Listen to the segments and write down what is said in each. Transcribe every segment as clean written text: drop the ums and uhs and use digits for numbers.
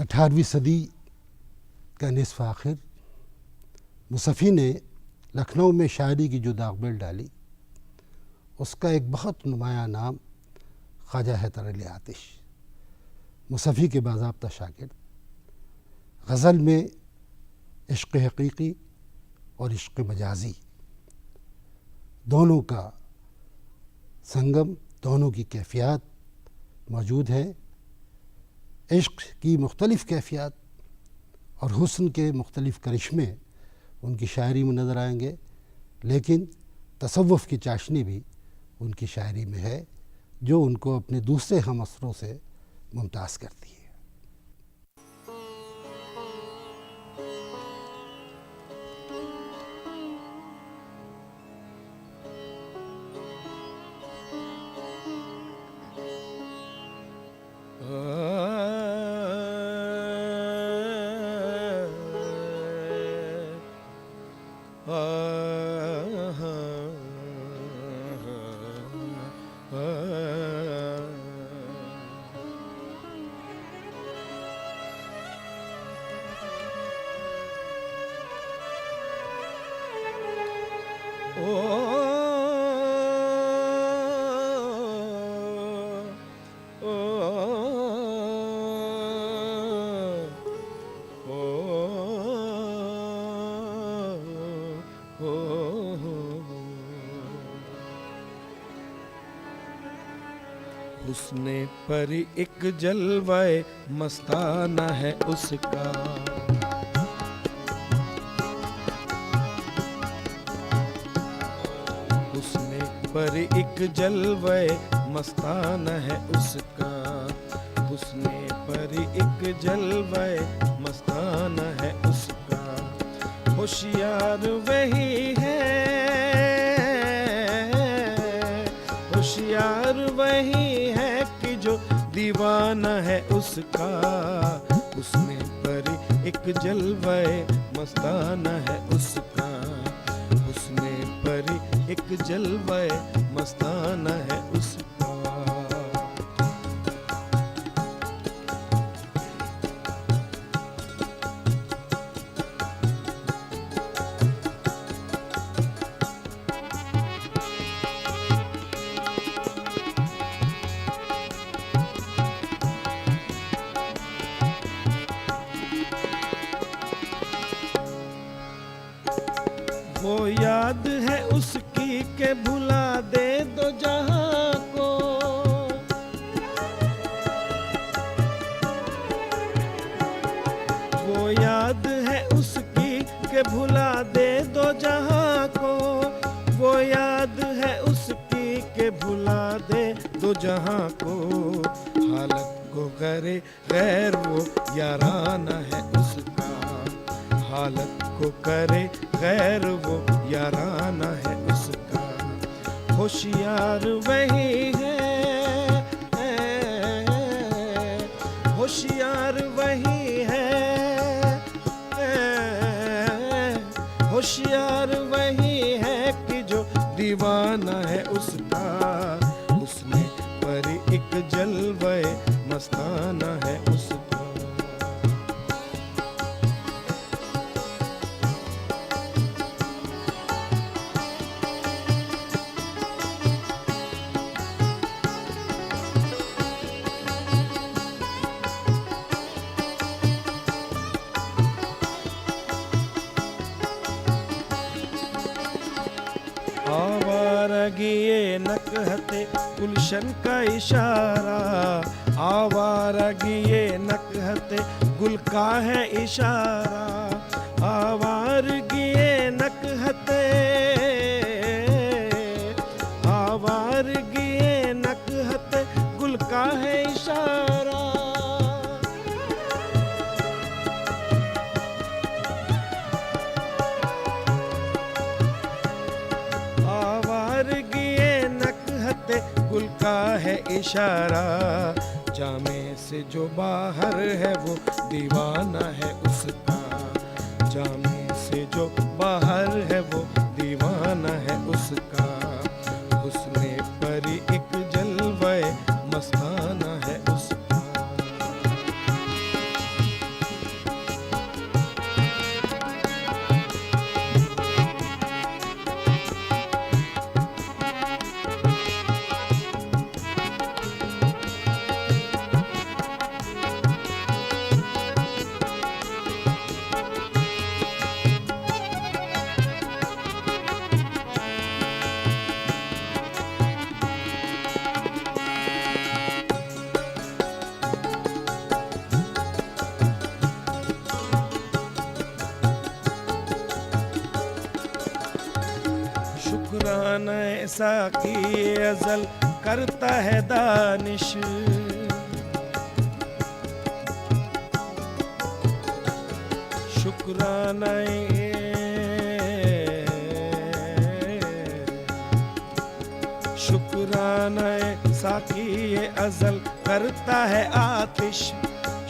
18वीं सदी का निस्फ आखिर मुसफ़ी ने लखनऊ में शायरी की जो दागबेल डाली, उसका एक बहुत नुमायाँ नाम ख्वाजा हैदर अली आतिश, मुसफ़ी के बाज़ाब्ता शागिर्द। गज़ल में इश्क़ हक़ीक़ी और इश्क़ मजाजी दोनों का संगम, दोनों की कैफ़ियत मौजूद है। इश्क़ की मुख्तलिफ़ कैफ़ियत और हुस्न के मुख्तलिफ़ करिश्मे उनकी शायरी में नज़र आएंगे, लेकिन तसव्वुफ़ की चाशनी भी उनकी शायरी में है जो उनको अपने दूसरे हम असरों से मुमताज़ करती है। हुस्ने पर एक जलवाए मस्ताना है उसका, हुस्ने पर एक जलवाए मस्ताना है उसका, हुस्ने पर एक जलवाए मस्ताना है उसका। होशियार वही है, होशियार वही दीवाना है उसका। हुस्ने पर एक जलवाए मस्ताना है उसका, हुस्ने पर एक जलवाए मस्ताना है उसका। वो याद है उसकी के भुला दे दो जहां को, वो याद है उसकी के भुला दे दो जहां को, वो याद है उसकी के भुला दे दो जहां को। हालत को करे गैर वो याराना है उसका, हालत को करे गैर वो याराना है उसका। होशियार वही है, होशियार वही है, होशियार वही है कि जो दीवाना है उसका। उसने पर एक जलवाए मस्ताना है उसका। आवारगिए नकहते गुलशन का इशारा, आवारगिए नकहते गुल का है इशारा। आवारगिए नकहते, आवारगिए नकहते गुल का है इशारा। गुल का है इशारा, जामे से जो बाहर है वो दीवाना है उसका, जामे से जो बाहर है वो दीवाना है उसका। हुस्ने पर एक जलवाए मस्ताना है उसका। शुक्राना साकी अजल करता है दानिश। शुक्राना शुक्राना साकी अजल करता है आतिश।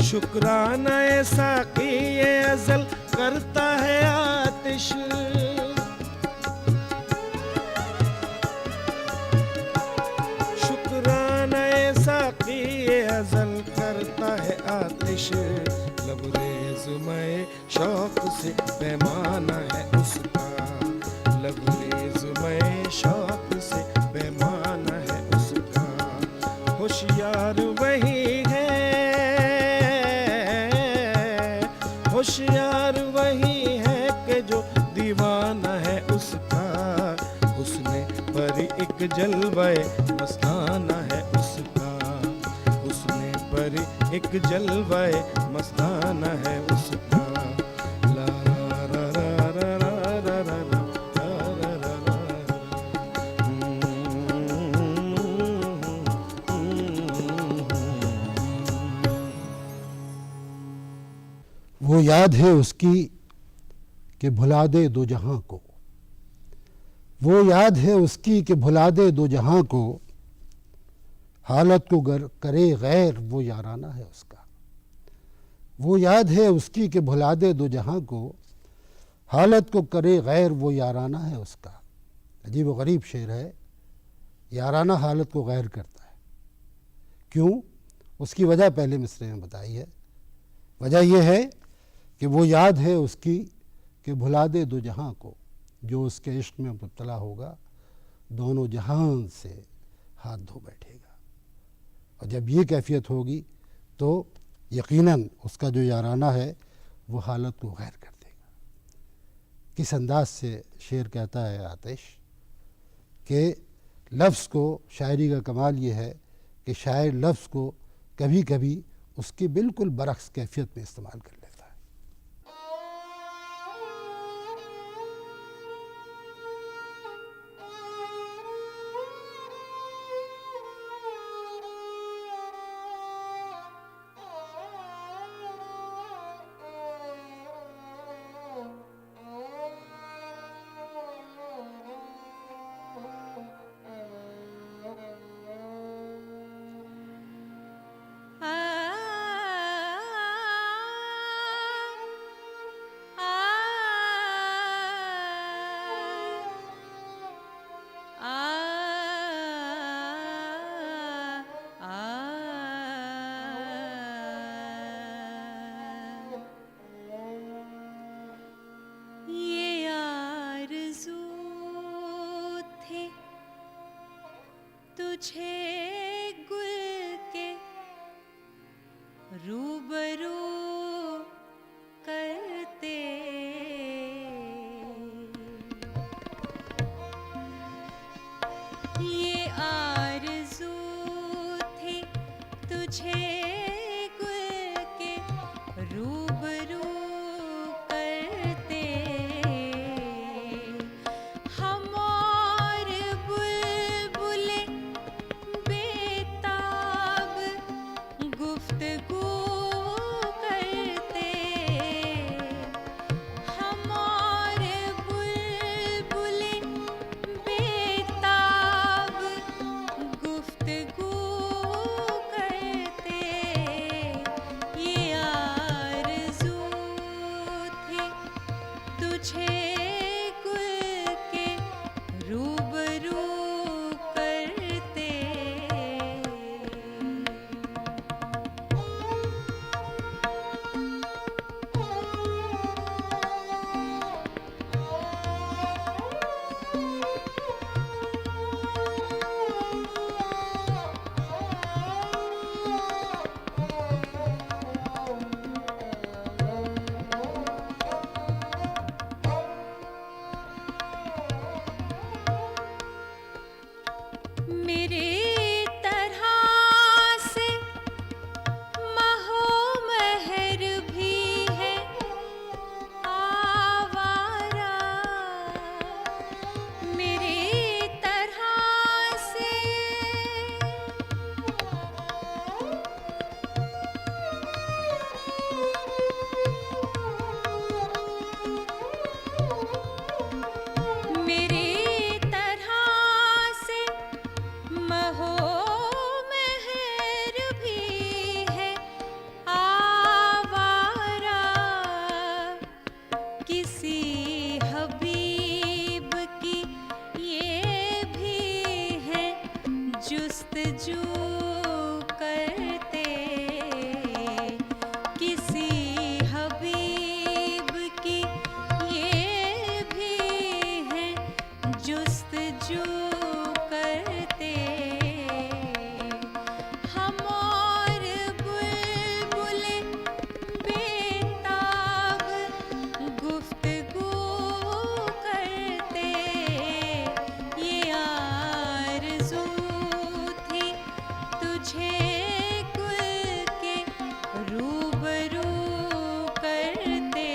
शुक्राना साकी अजल करता है आतिश। शुक्राना साकी अजल करता है आतिश। लबरेज मैं शौक से पैमाना है उसका। लबरेज मैं शौक से पैमाना है उसका। होशियार वही है, होशियार वही है कि जो दीवाना है उसका। उसने पर एक जलवे मस्ताना है उसका। उसने पर एक जलवे मस्ताना है उसका। ला रा रा रा रा रा रा रा रा रा वो याद है उसकी कि भुला दे दो जहां को। वो याद है उसकी कि भुला दे दो जहां को। हालत को करे गैर वो याराना है उसका। वो याद है उसकी कि भुला दे दो जहां को। हालत को करे गैर वो याराना है उसका। अजीब व गरीब शेर है। याराना हालत को गैर करता है। क्यों? उसकी वजह पहले मिसरे में बताई है। वजह यह है कि वो याद है उसकी कि भुला दे दो जहां को। जो उसके इश्क में मुब्तला होगा दोनों जहान से हाथ धो बैठेगा। और जब ये कैफियत होगी तो यकीनन उसका जो याराना है वो हालत को गैर कर देगा। किस अंदाज से शेर कहता है आतिश कि लफ्ज़ को, शायरी का कमाल ये है कि शायर लफ्ज़ को कभी कभी उसकी बिल्कुल बरक्स कैफियत में इस्तेमाल कर लेता है। तुझे गुल के रूबरू करते, ये आरज़ू थी तुझे गुल के रूबरू करते। हम और बुलबुले बेताब गुफ्तगू करते। हम और बुलबुले बेताब गुफ्तगू करते। तुझे गुल के रूबरू करते।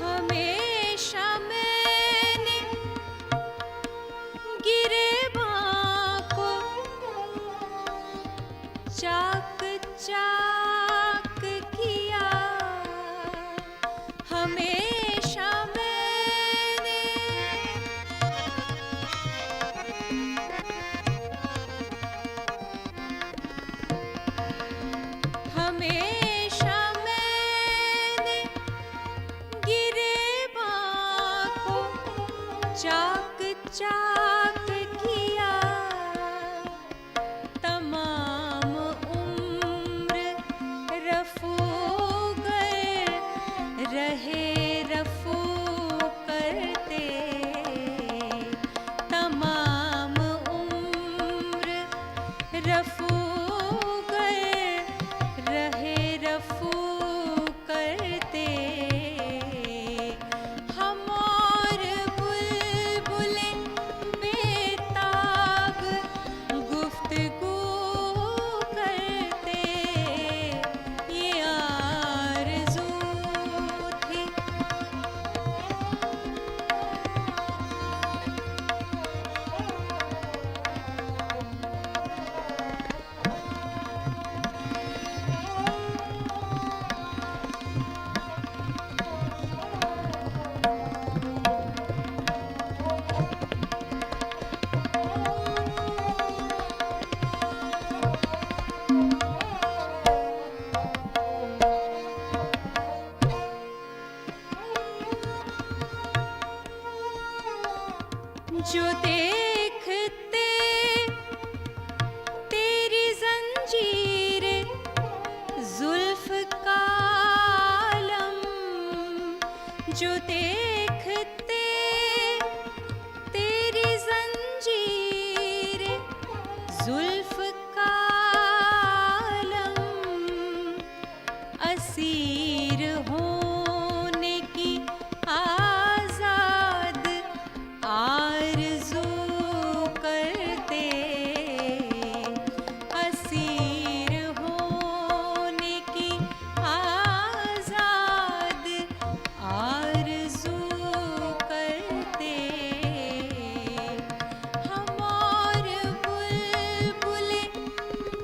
हमेशा मैंने गिरेबां को चाक चाक किया। हमेशा मैंने हमेशा मैंने गिरेबां को चाक चाक किया। तमाम उम्र रफू गए रहे रफू करते। तमाम उम्र रफू गए रहे रफू करते। हम और बुलबुलें बेताब गुफ्तगू करते। ये आरज़ू थी जो देखते तेरी जंजीरें जुल्फ का आलम। जो देखते तेरी जंजीरें जुल्फ का आलम। असीर होने की आजाद आरज़ू करते। असीर होने की आजाद आरज़ू करते। हम और बुलबुलें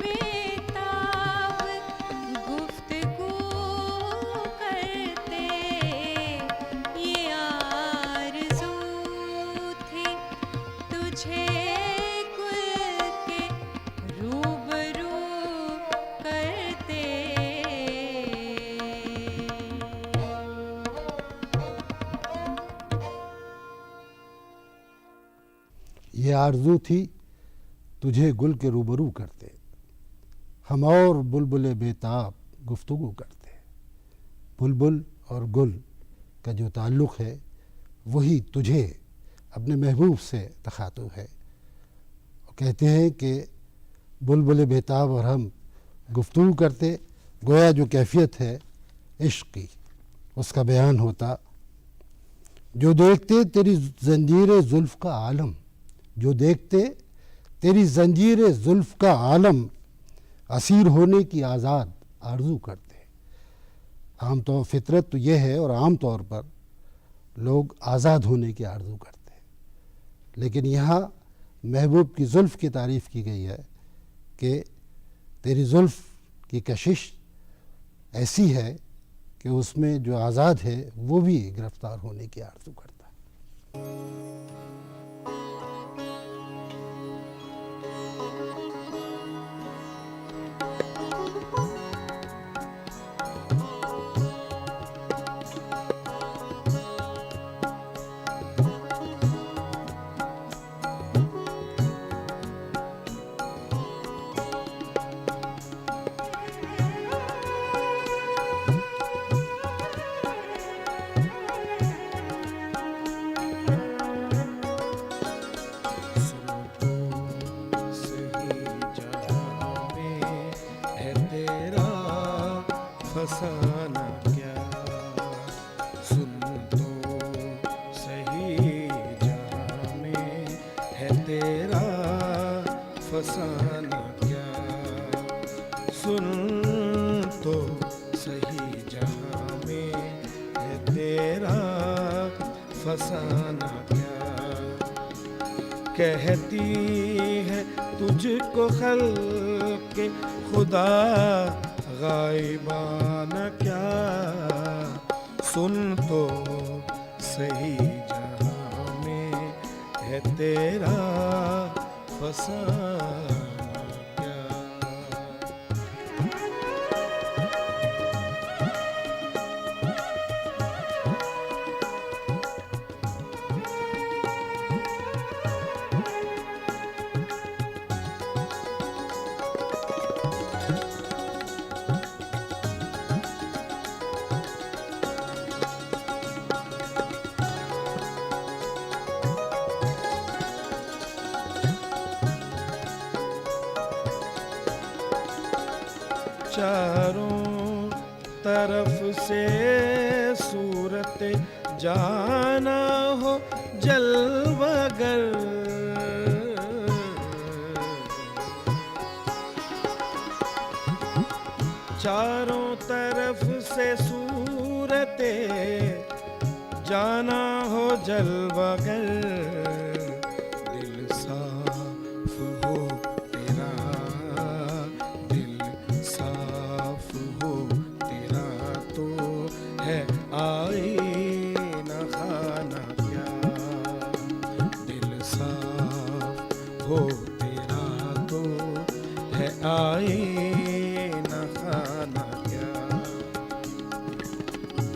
बेताब गुफ्तगू करते। ये आरज़ू थी तुझे गुल के रूबरू करते। ये आरज़ू थी तुझे गुल के रूबरू करते। हम और बुलबुले बेताब गुफ्तगू करते। बुलबुल और गुल का जो ताल्लुक़ है वही तुझे अपने महबूब से तखातुब है। कहते हैं कि बुलबुल बेताब और हम गुफ्तगू करते, गोया जो कैफियत है इश्क की उसका बयान होता। जो देखते तेरी जंजीर जुल्फ़ का आलम, जो देखते तेरी जंजीर जुल्फ़ का आलम, असीर होने की आज़ाद आरज़ू करते। आम तौर फितरत तो ये है और आम तौर पर लोग आज़ाद होने की आरज़ू करते हैं, लेकिन यहाँ महबूब की जुल्फ़ की तारीफ़ की गई है कि तेरी जुल्फ़ की कशिश ऐसी है कि उसमें जो आज़ाद है वो भी गिरफ़्तार होने की आरज़ू करता है। फसाना क्या, सुन तो सही जहाँ में है तेरा फसाना क्या, सुन तो सही जहाँ में है तेरा फसाना क्या। कहती है तुझको खल्क़े खुदा गायबाना क्या, सुन तो सही जहाँ में है तेरा फसाना क्या। चारों तरफ से सूरत जाना हो जलवागर, चारों तरफ से सूरत जाना हो जलवागर, दिल साफ हो तेरा, दिल साफ हो तेरा तो है आईना खाना क्या, दिल साफ हो तेरा तो है आईना खाना क्या।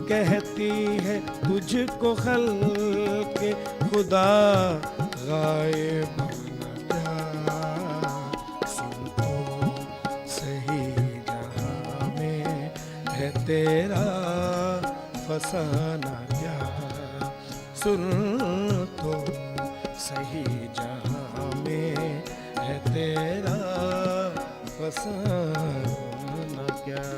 कहती है तुझको खल्क़े खुदा गायबाना क्या, सुन तो सही जहाँ में है तेरा फसाना क्या, सुन तो सही जहाँ में है तेरा फसाना क्या।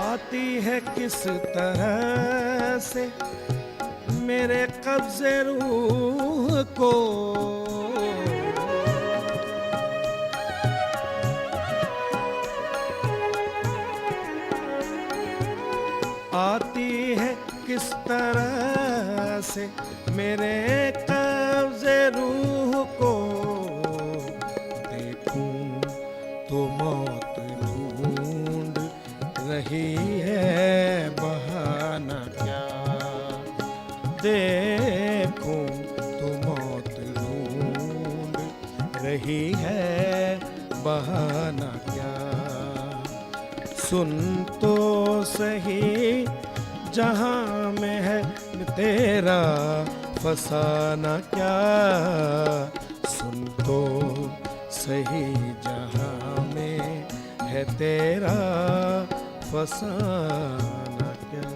आती है किस तरह से मेरे कब्ज़े रूह को, आती है किस तरह से मेरे कब्ज़े रूह को, देखूं तो मौत ढूंढ रही है बहाना क्या, देखूं तो मौत ढूंढ रही है बहाना क्या, सुन तो सही जहाँ में है तेरा फसाना क्या, सुन तो सही जहाँ में है तेरा फसाना क्या।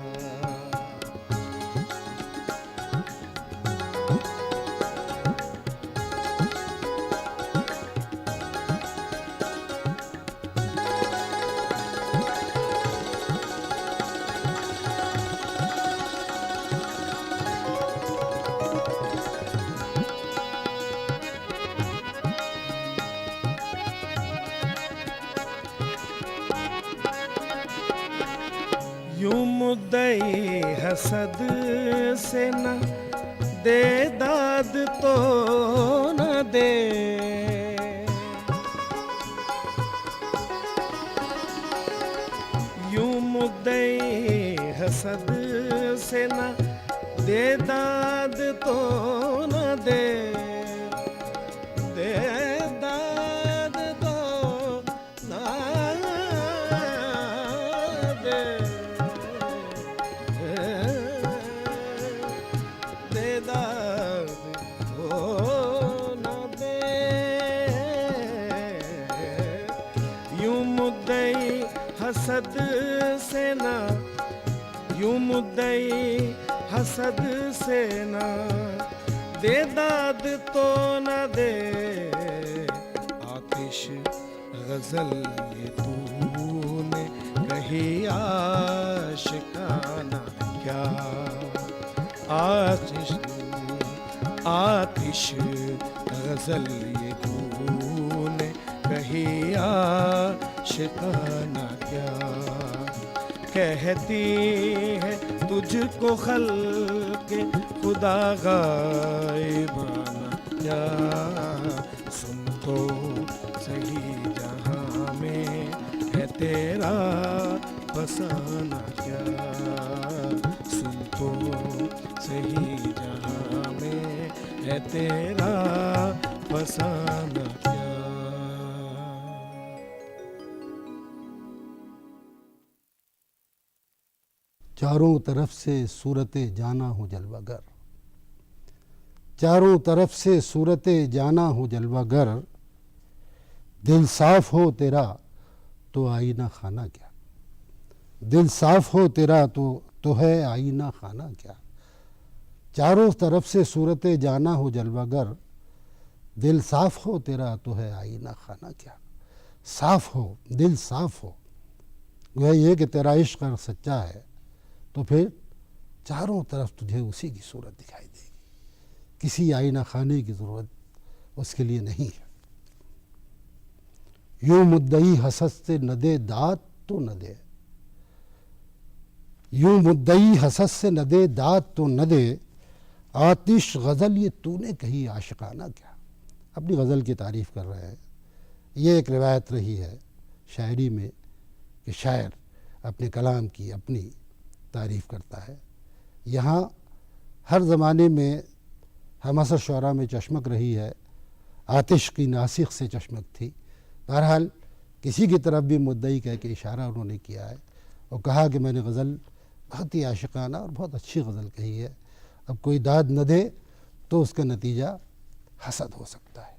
यूं मुद्दई हसद से न दे दाद तो न दे, यूं मुद्दई हसद से न दे दाद तो न दे, ना, यूं मुद्दई हसद से ना, दे दाद तो न दे आतिश गजल ये तूने कही आशिकाना क्या, आतिश आतिश गजल ये तूने कही आशिकाना क्या, कहती है तुझको खल्क़े खुदा गायबाना क्या, सुन तो सही जहां में है तेरा फसाना क्या, सुन तो सही जहां में है तेरा फसाना क्या। चारों तरफ से सूरते जाना हो जलवागर, चारों तरफ से सूरते जाना हो जलवागर, दिल साफ हो तेरा तो आईना खाना क्या, दिल साफ हो तेरा तो है आईना खाना क्या, चारों तरफ से सूरते जाना हो जलवागर, दिल साफ हो तेरा तो है आईना खाना क्या, साफ हो, दिल साफ हो, वह ये कि तेरा इश्क अगर सच्चा है तो फिर चारों तरफ तुझे उसी की सूरत दिखाई देगी, किसी आईना खाने की ज़रूरत उसके लिए नहीं है। यूं मुद्दई हसद से न दे दाद तो न दे, यूं मुद्दई हसद से न दे दाद तो न दे, आतिश गज़ल ये तूने कही आशिकाना क्या। अपनी गज़ल की तारीफ़ कर रहे हैं। ये एक रिवायत रही है शायरी में कि शायर अपने कलाम की अपनी तारीफ़ करता है। यहाँ हर ज़माने में हमअसर शुअरा में चश्मक रही है, आतिश की नासिक से चश्मक थी। बहरहाल किसी की तरफ भी मुद्दई कह के इशारा उन्होंने किया है और कहा कि मैंने गज़ल बहुत ही आशिकाना और बहुत अच्छी गज़ल कही है। अब कोई दाद न दे तो उसका नतीजा हसद हो सकता है।